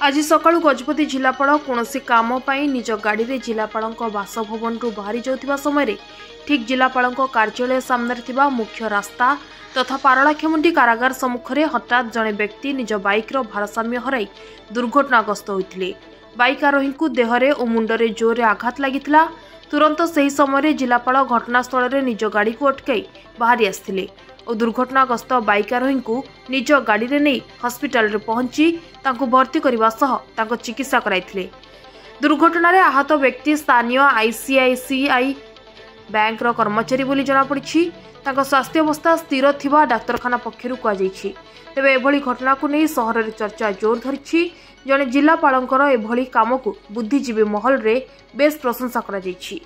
आज सकाळु गजपति जिलापाल कौनसी काम पाई निज गाड़ी रे जिलापाल बासभवन बाहरी जाउथिबा समय ठीक जिलापाल कार्यालय सामने मुख्य रास्ता तथा पारलाखेमुंडी कारागार सम्मुखें हठात जड़े व्यक्ति निज बाइक्र भारसाम्य हराई दुर्घटनाग्रस्त होते। बाइक आरोही को देहरे और मुंडरे जोर आघात लगी। तुरंत से समय जिलापाल घटनास्थल में निज गाड़ी को अटकाई बाहरी आसते और दुर्घटनाग्रस्त बाइक आरोही को निज गाड़ी रे नहीं हॉस्पिटल रे पहुंची भर्ती करने सह चिकित्सा कराइथिले। दुर्घटना रे आहत व्यक्ति स्थानीय आईसीआईसीआई बैंक कर्मचारी बोली जनापड़ी। स्वास्थ्य अवस्था स्थिर थिबा डाक्तरखाना पक्षर कहुई। तेबे एभली घटना को नहीं सहर में चर्चा जोर धरी। जड़े जिलापालंकर एभली काम को बुद्धिजीवी महल रे बेस प्रशंसा करा जायछि।